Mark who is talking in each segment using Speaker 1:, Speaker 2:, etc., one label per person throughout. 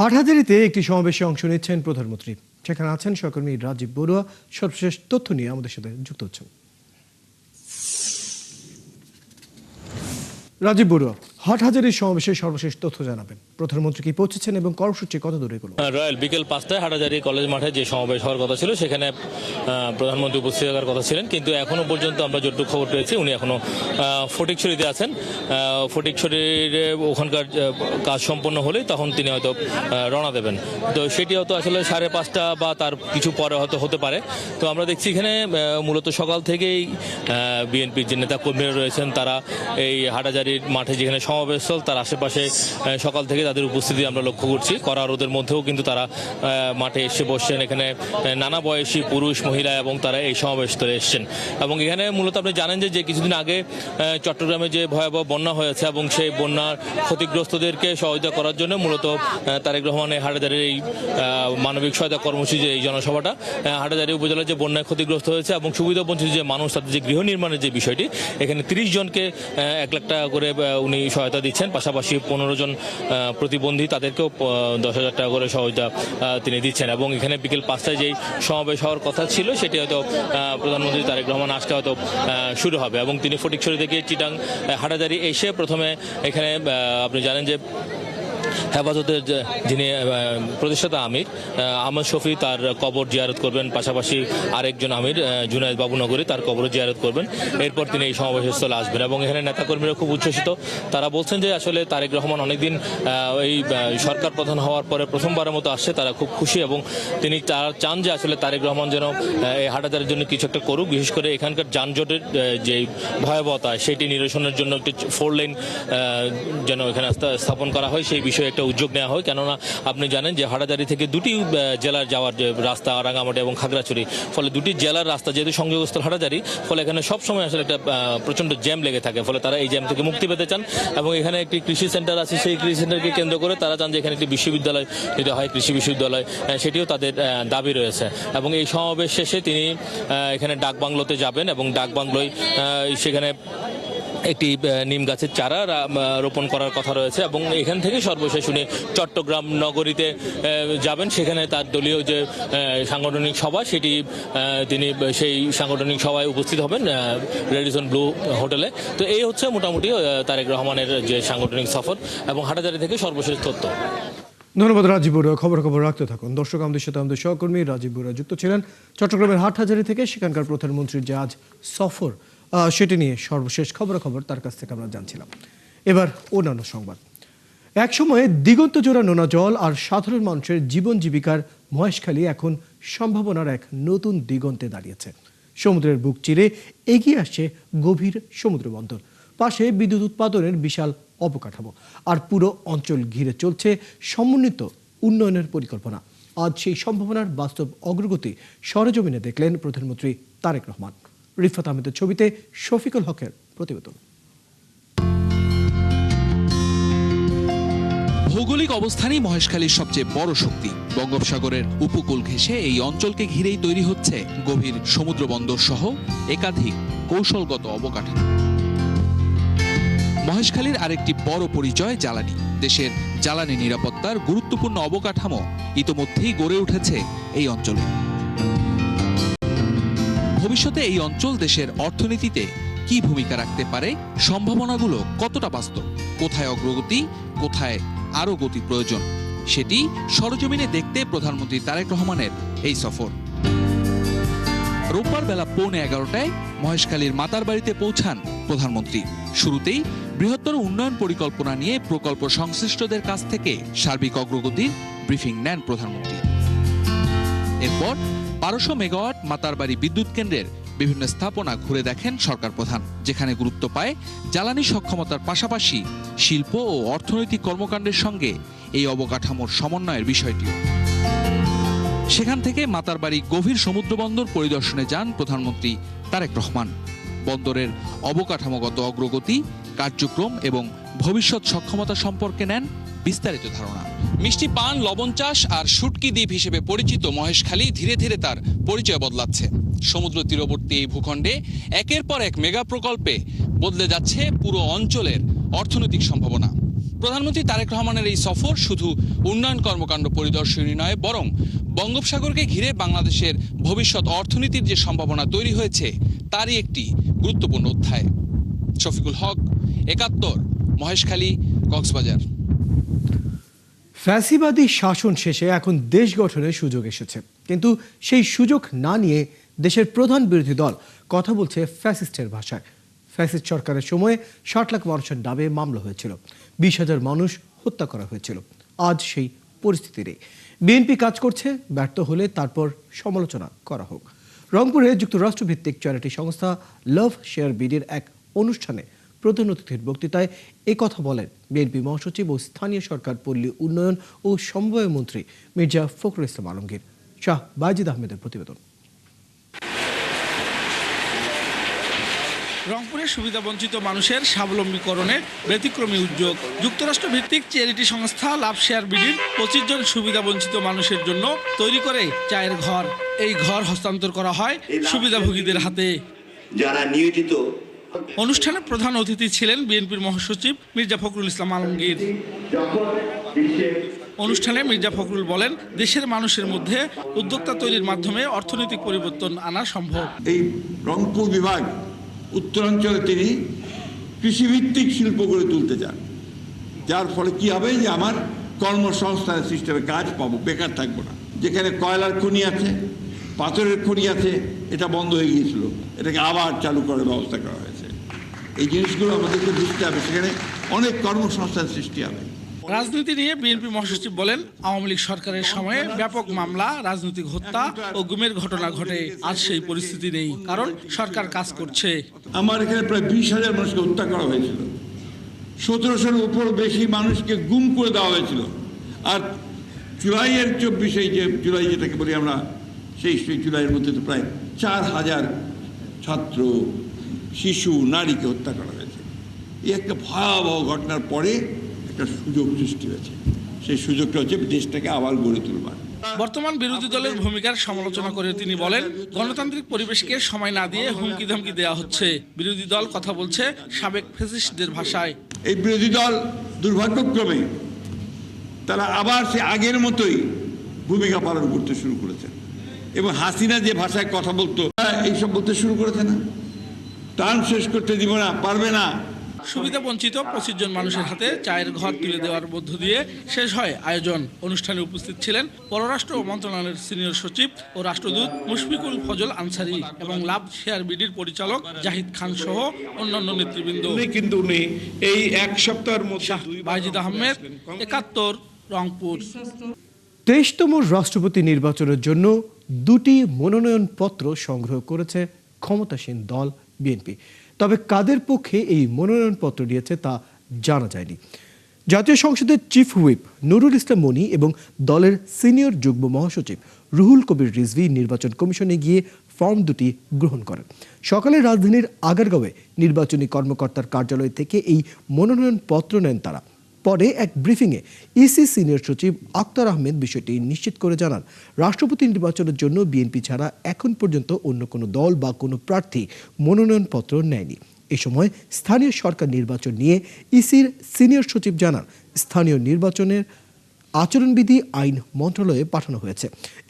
Speaker 1: হাটহাজারীতে একটি সমাবেশে অংশ নিচ্ছেন প্রধানমন্ত্রী। সেখানে আছেন সহকর্মী রাজীব বড়ুয়া। সর্বশেষ তথ্য নিয়ে আমাদের সাথে যুক্ত হচ্ছেন রাজীব বড়ুয়া। হাটহাজারীর সমাবেশে সর্বশেষ তথ্য জানাবেন। প্রধানমন্ত্রী কি পৌঁছেছেন এবং কর্মসূচি কত দূরে এগুলো?
Speaker 2: রয়্যাল বিকেল 5টায় হাটহাজারী কলেজ মাঠে যে সমাবেশ হওয়ার কথা ছিল সেখানে প্রধানমন্ত্রী উপস্থিত থাকার কথা ছিলেন, কিন্তু এখনো পর্যন্ত আমরা যতটুকু খবর পেয়েছি উনি এখনো ফটিকছড়িতে আছেন। ফটিকছড়ির ওখানকার কাজ সম্পন্ন হলেই তখন তিনি হয়তো রওনা দেবেন। তো সেটি হয়তো আসলে 5:30 বা তার কিছু পরে হয়তো হতে পারে। তো আমরা দেখছি এখানে মূলত সকাল থেকেই বিএনপির যে নেতা কর্মীরা রয়েছেন তারা এই হাটহাজারীর মাঠে যেখানে সমাবেশ স্থল তার আশেপাশে সকাল থেকে তাদের উপস্থিতি আমরা লক্ষ্য করছি। কড়া রোদের মধ্যেও কিন্তু তারা মাঠে এসে বসছেন। এখানে নানা বয়সী পুরুষ মহিলা এবং তারা এই সমাবেশ স্থলে এসছেন। এবং এখানে মূলত আপনি জানেন যে কিছুদিন আগে চট্টগ্রামে যে ভয়াবহ বন্যা হয়েছে এবং সেই বন্যার ক্ষতিগ্রস্তদেরকে সহায়তা করার জন্য মূলত তারেক রহমানের হাটহাজারীর এই মানবিক সহায়তা কর্মসূচি, এই জনসভাটা হাটহাজারী উপজেলার যে বন্যায় ক্ষতিগ্রস্ত হয়েছে এবং সুবিধাবঞ্চিত যে মানুষ তাদের যে গৃহ নির্মাণের যে বিষয়টি, এখানে 30 জনকে 1 লাখ টাকা করে উনি সহায়তা দিচ্ছেন। পাশাপাশি 15 জন প্রতিবন্ধী তাদেরকেও 10,000 টাকা করে সহায়তা তিনি দিচ্ছেন। এবং এখানে বিকেল 5টায় যেই সমাবেশ হওয়ার কথা ছিল সেটি হয়তো প্রধানমন্ত্রী তারেক রহমান আসতে হয়তো শুরু হবে। এবং তিনি ফটিকছড়ি থেকে চিটাং হাটহাজারী এসে প্রথমে এখানে আপনি জানেন যে হেফাজতের যিনি প্রতিষ্ঠাতা আমির আহমদ শফি তার কবর জিয়ারত করবেন। পাশাপাশি আরেকজন আমির জুনায়েদ বাবুনগরী তার কবর জিয়ারত করবেন। এরপর তিনি এই সমাবেশের স্থলে আসবেন। এবং এখানে নেতাকর্মীরা খুব উচ্ছ্বসিত। তারা বলছেন যে আসলে তারেক রহমান অনেকদিন এই সরকার প্রধান হওয়ার পরে প্রথমবারের মতো আসছে, তারা খুব খুশি এবং তিনি চান যে আসলে তারেক রহমান যেন এই হাটহাজারীর জন্য কিছু একটা করুক। বিশেষ করে এখানকার যানজটের যে ভয়াবহতা সেটি নিরসনের জন্য একটি 4 লেন যেন এখানে স্থাপন করা হয়, সেই বিষয়ে একটা উদ্যোগ নেওয়া হয়। কেননা আপনি জানেন যে হাটহাজারী থেকে 2টি জেলার যাওয়ার যে রাস্তা, রাঙ্গামাটি এবং খাগড়াছড়ি, ফলে 2টি জেলার রাস্তা যেহেতু সংযোগস্থল হাটহাজারী, ফলে এখানে সবসময় আসলে একটা প্রচণ্ড জ্যাম লেগে থাকে। ফলে তারা এই জ্যাম থেকে মুক্তি পেতে চান। এবং এখানে একটি কৃষি সেন্টার আছে, সেই কৃষি সেন্টারকে কেন্দ্র করে তারা চান যে এখানে একটি বিশ্ববিদ্যালয় যদি হয়, কৃষি বিশ্ববিদ্যালয়, সেটিও তাদের দাবি রয়েছে। এবং এই সমাবেশ শেষে তিনি এখানে ডাকবাংলোতে যাবেন এবং ডাকবাংলোয় সেখানে একটি নিম গাছের চারা রোপণ করার কথা রয়েছে। এবং এখান থেকে সর্বশেষ উনি চট্টগ্রাম নগরীতে যাবেন। সেখানে তার দলীয় যে সাংগঠনিক সভা সেটি তিনি সেই সাংগঠনিক সভায় উপস্থিত হবেন রেডিসন ব্লু হোটেলে। তো এই হচ্ছে মোটামুটি তারেক রহমানের যে সাংগঠনিক সফর এবং হাটহাজারী থেকে সর্বশেষ তথ্য।
Speaker 1: ধন্যবাদ রাজীব বড়ুয়া। খবর রাখতে থাকুন। দর্শক, আমাদের সাথে আমাদের সহকর্মী রাজীব বড়ুয়া যুক্ত ছিলেন চট্টগ্রামের হাটহাজারী থেকে। সেখানকার প্রধানমন্ত্রীর যে আজ সফর সেটি নিয়ে সর্বশেষ খবর তার কাছ থেকে আমরা জানছিলাম। এবার অন্যান্য সংবাদ। একসময়ে দিগন্ত জোড়া নোনা জল আর সাধারণ মানুষের জীবন জীবিকার মহেশখালী এখন সম্ভাবনার এক নতুন দিগন্তে দাঁড়িয়েছে। সমুদ্রের বুক চিরে এগিয়ে আসছে গভীর সমুদ্র বন্দর, পাশে বিদ্যুৎ উৎপাদনের বিশাল অবকাঠামো, আর পুরো অঞ্চল ঘিরে চলছে সমন্বিত উন্নয়নের পরিকল্পনা। আজ সেই সম্ভাবনার বাস্তব অগ্রগতি সরেজমিনে দেখলেন প্রধানমন্ত্রী তারেক রহমান। রিফাত আহমেদের ছবিতে শফিকুল হকের প্রতিবেদন।
Speaker 3: ভৌগোলিক অবস্থানই মহেশখালীর সবচেয়ে বড় শক্তি। বঙ্গোপসাগরের উপকূল ঘেঁষে এই অঞ্চলকে ঘিরেই তৈরি হচ্ছে গভীর সমুদ্র বন্দর সহ একাধিক কৌশলগত অবকাঠামো। মহেশখালীর আরেকটি বড় পরিচয় জ্বালানি। দেশের জ্বালানি নিরাপত্তার গুরুত্বপূর্ণ অবকাঠামো ইতোমধ্যেই গড়ে উঠেছে এই অঞ্চলে। ভবিষ্যতে এই অঞ্চল দেশের অর্থনীতিতে কি ভূমিকা রাখতে পারে, সম্ভাবনাগুলো কতটা বাস্তব, কোথায় অগ্রগতি, কোথায় আরো গতি প্রয়োজন, সেটি সরজমিনে দেখতে প্রধানমন্ত্রী তারেক রহমানের এই সফর। রোববার বেলা 11:15টায় মহেশখালীর মাতারবাড়িতে পৌঁছান প্রধানমন্ত্রী। শুরুতেই বৃহত্তর উন্নয়ন পরিকল্পনা নিয়ে প্রকল্প সংশ্লিষ্টদের কাছ থেকে সার্বিক অগ্রগতির ব্রিফিং নেন প্রধানমন্ত্রী। এরপর 1200 মেগাওয়াট মাতারবাড়ি বিদ্যুৎ কেন্দ্রের বিভিন্ন স্থাপনা ঘুরে দেখেন সরকার প্রধান, যেখানে গুরুত্ব পায় জ্বালানি সক্ষমতার পাশাপাশি শিল্প ও অর্থনৈতিক কর্মকাণ্ডের সঙ্গে এই অবকাঠামোর সমন্বয়ের বিষয়টিও। সেখান থেকে মাতারবাড়ি গভীর সমুদ্র বন্দর পরিদর্শনে যান প্রধানমন্ত্রী তারেক রহমান। বন্দরের অবকাঠামোগত অগ্রগতি, কার্যক্রম এবং ভবিষ্যৎ সক্ষমতা সম্পর্কে নেন বিস্তারিত ধারণা। মিষ্টি পান, লবণ চাষ আর শুটকি দ্বীপ হিসেবে পরিচিত মহেশখালী ধীরে ধীরে তার পরিচয় বদলাচ্ছে। সমুদ্র তীরবর্তী এই ভূখণ্ডে একের পর এক মেগা প্রকল্পে বদলে যাচ্ছে পুরো অঞ্চলের অর্থনৈতিক সম্ভাবনা। প্রধানমন্ত্রী তারেক রহমানের এই সফর শুধু উন্নয়ন কর্মকাণ্ড পরিদর্শনী নয়, বরং বঙ্গোপসাগরকে ঘিরে বাংলাদেশের ভবিষ্যৎ অর্থনীতির যে সম্ভাবনা তৈরি হয়েছে তারই একটি গুরুত্বপূর্ণ অধ্যায়। শফিকুল হক, ৭১, মহেশখালী, কক্সবাজার।
Speaker 1: ফ্যাসিবাদী শাসন শেষে এখন দেশ গঠনের সুযোগ এসেছে, কিন্তু সেই সুযোগ না নিয়ে দেশের প্রধান বিরোধী দল কথা বলছে ফ্যাসিস্টের ভাষায়। ফ্যাসিস্ট সরকারের সময়ে ৬০ লাখ মানুষের নামে মামলা হয়েছিল, ২০,০০০ মানুষ হত্যা করা হয়েছিল। আজ সেই পরিস্থিতি নেই। বিএনপি কাজ করছে, ব্যর্থ হলে তারপর সমালোচনা করা হোক। রংপুরে যুক্তরাষ্ট্রভিত্তিক চ্যারিটি সংস্থা লাভ শেয়ার বিডির এক অনুষ্ঠানে প্রধান অতিথির বক্তৃতায় একথা বলেন বিএনপি মহাসচিব ও স্থানীয় সরকার পল্লী উন্নয়ন ও সমবায় মন্ত্রী মির্জা ফখরুল ইসলাম আলমগীর। শাহ বাইজিদ আহমেদের প্রতিবেদন।
Speaker 4: রংপুরে সুবিধাবঞ্চিত মানুষের স্বাবলম্বীকরণে ব্যতিক্রমী উদ্যোগ। যুক্তরাষ্ট্রভিত্তিক চ্যারিটি সংস্থা লাভ শেয়ার বিডির ২৫ জন সুবিধাবঞ্চিত মানুষের জন্য তৈরি করে চায়ের ঘর। এই ঘর হস্তান্তর করা হয় সুবিধাভোগীদের হাতে।
Speaker 5: যারা নিয়োজিত
Speaker 4: অনুষ্ঠানে প্রধান অতিথি ছিলেন বিএনপির মহাসচিব মির্জা ফখরুল ইসলাম আলমগীর। অনুষ্ঠানে মির্জা ফখরুল বলেন, দেশের মানুষের মধ্যে উদ্যোক্তা তৈরির মাধ্যমে অর্থনৈতিক পরিবর্তন আনা সম্ভব।
Speaker 6: এই রংপুর বিভাগ উত্তরাঞ্চলে তিনি কৃষিভিত্তিক শিল্প গড়ে তুলতে চান, যার ফলে কি হবে যে আমার কর্মসংস্থানের সিস্টেমে কাজ পাবো, বেকার থাকবো না। যেখানে কয়লার খনি আছে, পাথরের খনি আছে, এটা বন্ধ হয়ে গিয়েছিল, এটাকে আবার চালু করার ব্যবস্থা করা হয়েছে। এই জিনিসগুলো আমাদেরকে বুঝতে হবে, সেখানে অনেক কর্মসংস্থান সৃষ্টি হবে।
Speaker 4: রাজনীতি নিয়ে বিএনপি মহাসচিব বলেন, আওয়ামী লীগ সরকারের সময়ে ব্যাপক মামলা, রাজনৈতিক হত্যা ও গুমের ঘটনা ঘটে। আজ সেই পরিস্থিতি নেই, কারণ সরকার কাজ করছে।
Speaker 6: আমার এখানে প্রায় ২০,০০০ মানুষকে হত্যা করা হয়েছিল, ১৭০০-এর উপর বেশি মানুষকে গুম করে দেওয়া হয়েছিল। আর জুলাইয়ের ২৪, যে জুলাই যেটাকে বলি আমরা, সেই জুলাইয়ের মধ্যে তো প্রায় ৪,০০০ ছাত্র, শিশু, নারীকে হত্যা করা হয়েছে। এই একটা ভয়াবহ ঘটনার পরে একটা সুযোগ সৃষ্টি হয়েছে। সেই সুযোগটা হচ্ছে দেশটাকে আবার গড়ে তুলবার।
Speaker 4: বর্তমান বিরোধী দলের ভূমিকার সমালোচনা করে তিনি বলেন, গণতান্ত্রিক পরিবেশকে সময় না দিয়ে হুমকি ধমকি দেওয়া হচ্ছে। বিরোধী দল কথা বলছে সাবেক ফ্যাসিস্টদের ভাষায়।
Speaker 6: এই বিরোধী দল দুর্ভাগ্যক্রমে তারা আবার সে আগের মতোই ভূমিকা পালন করতে শুরু করেছে, এবং হাসিনা যে ভাষায় কথা বলতো এইসব বলতে শুরু করেছে। না, টার্ম শেষ করতে দিব না, পারবে না।
Speaker 4: সুবিধা বঞ্চিত ২৫ জন মানুষের হাতে চায়ের ঘর তুলে দেওয়ার মধ্য দিয়ে শেষ হয় আয়োজন। অনুষ্ঠানে উপস্থিত ছিলেন পররাষ্ট্র মন্ত্রণালয়ের সিনিয়র সচিব ও রাষ্ট্রদূত মুশফিকুল ফজল আনসারী এবং লাভ শেয়ার বিডির পরিচালক জাহিদ খান সহ অন্যান্য নেতৃবৃন্দ।
Speaker 7: কিন্তু উনি এই এক সপ্তাহের মধ্যে
Speaker 4: বাইজিদ আহমেদ, ৭১, রংপুর।
Speaker 1: ২৩তম রাষ্ট্রপতি নির্বাচনের জন্য ২টি মনোনয়নপত্র সংগ্রহ করেছে ক্ষমতাসীন দল বিএনপি। তবে কাদের পক্ষে এই মনোনয়নপত্র দিয়েছে তা জানা যায়নি। জাতীয় সংসদের চিফ হুইপ নুরুল ইসলাম মনি এবং দলের সিনিয়র যুগ্ম মহাসচিব রুহুল কবির রিজভী নির্বাচন কমিশনে গিয়ে ফর্ম দুটি গ্রহণ করেন। সকালে রাজধানীর আগারগাঁওয়ে নির্বাচনী কর্মকর্তার কার্যালয় থেকে এই মনোনয়নপত্র নেন তারা। পরে এক ব্রিফিংয়ে ইসি সিনিয়র সচিব আক্তার আহমেদ বিষয়টি নিশ্চিত করে জানান, রাষ্ট্রপতি নির্বাচনের জন্য বিএনপি ছাড়া এখন পর্যন্ত অন্য কোনো দল বা কোনো প্রার্থী মনোনয়নপত্র নেয়নি। এ সময় স্থানীয় সরকার নির্বাচন নিয়ে ইসির সিনিয়র সচিব জানান, স্থানীয় নির্বাচনের আচরণবিধি আইন মন্ত্রণালয়ে পাঠানো হয়েছে।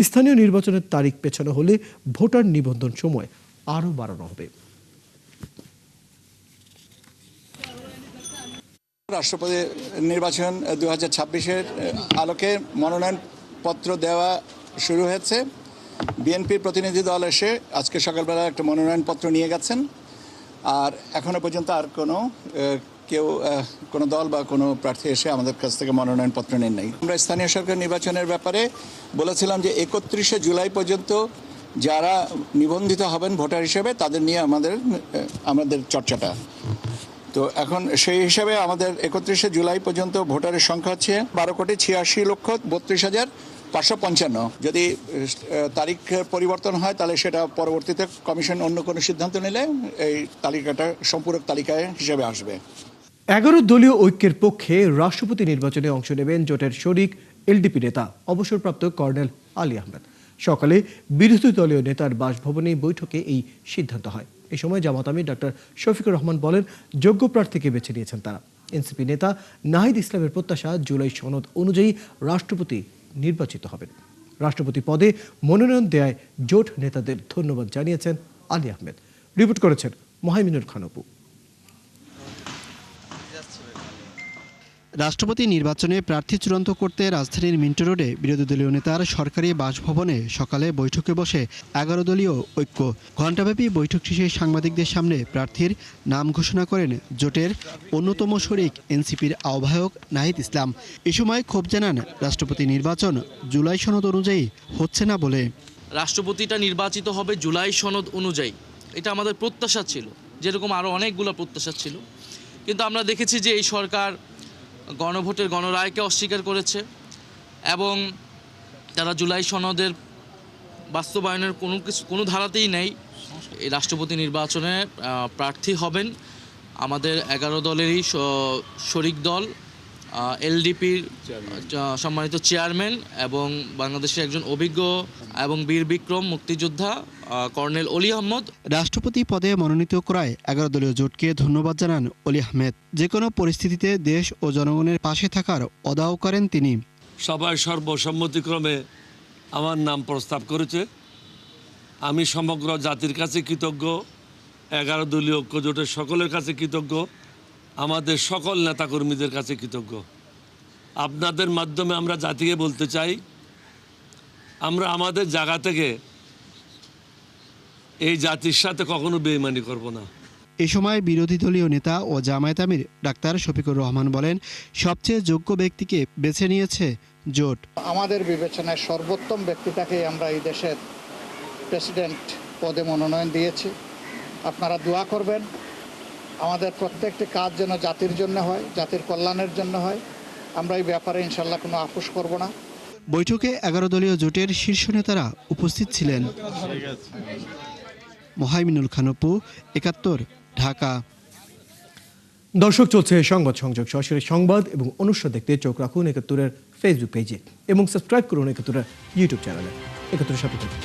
Speaker 1: স্থানীয় নির্বাচনের তারিখ পেছানো হলে ভোটার নিবন্ধন সময় আরও বাড়ানো হবে।
Speaker 8: রাষ্ট্রপতি নির্বাচন ২০২৬-এর আলোকে মনোনয়নপত্র দেওয়া শুরু হয়েছে। বিএনপির প্রতিনিধি দল এসে আজকে সকালবেলা একটা মনোনয়নপত্র নিয়ে গেছেন। আর এখনো পর্যন্ত আর কোনো দল বা কোনো প্রার্থী এসে আমাদের কাছ থেকে মনোনয়নপত্র নেন নাই। আমরা স্থানীয় সরকার নির্বাচনের ব্যাপারে বলেছিলাম যে ৩১শে জুলাই পর্যন্ত যারা নিবন্ধিত হবেন ভোটার হিসেবে তাদের নিয়ে আমাদের চর্চাটা। তো এখন সেই হিসাবে আমাদের ৩১শে জুলাই পর্যন্ত ভোটারের সংখ্যা হচ্ছে ১২,৮৬,৩২,৫৫৫। যদি তারিখ পরিবর্তন হয় তাহলে সেটা পরবর্তীতে কমিশন অন্য কোনো সিদ্ধান্ত নিলে এই তালিকাটা সম্পূরক তালিকায় হিসেবে আসবে।
Speaker 1: ১১ দলীয় ঐক্যের পক্ষে রাষ্ট্রপতি নির্বাচনে অংশ নেবেন জোটের শরিক এলডিপি নেতা অবসরপ্রাপ্ত কর্নেল আলী আহমেদ। সকালে বিরোধী দলীয় নেতার বাসভবনে বৈঠকে এই সিদ্ধান্ত হয়। এ সময় জামাত আমির ডাক্তার শফিকুর রহমান বলেন, যোগ্য প্রার্থীকে বেছে নিয়েছেন তারা। এনসিপি নেতা নাহিদ ইসলামের প্রত্যাশা জুলাই সনদ অনুযায়ী রাষ্ট্রপতি নির্বাচিত হবেন। রাষ্ট্রপতি পদে মনোনয়ন দেয়ায় জোট নেতাদের ধন্যবাদ জানিয়েছেন আলী আহমেদ। রিপোর্ট করেছেন মোহাইমিনুল খান অপু।
Speaker 9: রাষ্ট্রপতি নির্বাচনে প্রার্থী চূড়ান্ত করতে রাজধানীর মিন্টো রোডে বিরোধী দলীয় নেতার সরকারি বাসভবনে সকালে বৈঠকে বসে 11 দলীয় ঐক্য। ঘণ্টাব্যাপী বৈঠক শেষে সাংবাদিকদের সামনে প্রার্থীর নাম ঘোষণা করেন জোটের অন্যতম শরিক এনসিপির আহ্বায়ক নাহিদ ইসলাম। এ সময় ক্ষোভ জানান রাষ্ট্রপতি নির্বাচন জুলাই সনদ অনুযায়ী হচ্ছে না বলে।
Speaker 10: রাষ্ট্রপতিটা নির্বাচিত হবে জুলাই সনদ অনুযায়ী, এটা আমাদের প্রত্যাশা ছিল, যেরকম আরও অনেকগুলো প্রত্যাশা ছিল। কিন্তু আমরা দেখেছি যে এই সরকার গণভোটের গণরায়কে অস্বীকার করেছে এবং তারা জুলাই সনদের বাস্তবায়নের কোনো ধারাতেই নেই। এই রাষ্ট্রপতি নির্বাচনে প্রার্থী হবেন আমাদের 11 দলেরই শরিক দল, এলডিপির সম্মানিত চেয়ারম্যান এবং বাংলাদেশের একজন অভিজ্ঞ এবং বীর বিক্রম মুক্তিযোদ্ধা কর্নেল অলি আহমদ।
Speaker 9: রাষ্ট্রপতি পদে মনোনীত করায় 11 দলীয় জোটকে ধন্যবাদ জানান অলি আহমেদ। যে কোনো পরিস্থিতিতে দেশ ও জনগণের পাশে থাকার অদাও করেন তিনি।
Speaker 11: সবাই সর্বসম্মতিক্রমে আমার নাম প্রস্তাব করেছে। আমি সমগ্র জাতির কাছে কৃতজ্ঞ, 11 দলীয় ঐক্য জোটের সকলের কাছে কৃতজ্ঞ, আমাদের সকল নেতাকর্মীদের কাছে কৃতজ্ঞ। আপনাদের মাধ্যমে আমরা জাতিকে বলতে চাই, আমরা আমাদের জায়গা থেকে এই জাতির সাথে কখনো বেইমানি করব না।
Speaker 9: এ সময় বিরোধী দলীয় নেতা ও জামায়াত আমির ডাক্তার শফিকুর রহমান বলেন, সবচেয়ে যোগ্য ব্যক্তিকে বেছে নিয়েছে জোট।
Speaker 12: আমাদের বিবেচনায় সর্বোত্তম ব্যক্তিটাকে আমরা এই দেশের প্রেসিডেন্ট পদে মনোনয়ন দিয়েছি। আপনারা দোয়া করবেন আমাদের প্রত্যেকটি কাজ যেন জাতির জন্য হয়, জাতির কল্যাণের জন্য হয়। আমরা এই ব্যাপারে ইনশাল্লাহ কোনো আপোষ করব না।
Speaker 9: বৈঠকে 11 দলীয় জোটের শীর্ষ নেতারা উপস্থিত ছিলেন। মোহাইমিনুল খান অপু, 71, ঢাকা।
Speaker 1: দর্শক, চলছে সংবাদ সংযোগ। সরাসরি সংবাদ এবং অনুষ্ঠান দেখতে চোখ রাখুন 71-এর ফেসবুক পেজে এবং সাবস্ক্রাইব করুন 71-এর ইউটিউব চ্যানেলে। 71-এর সাথে থাকুন।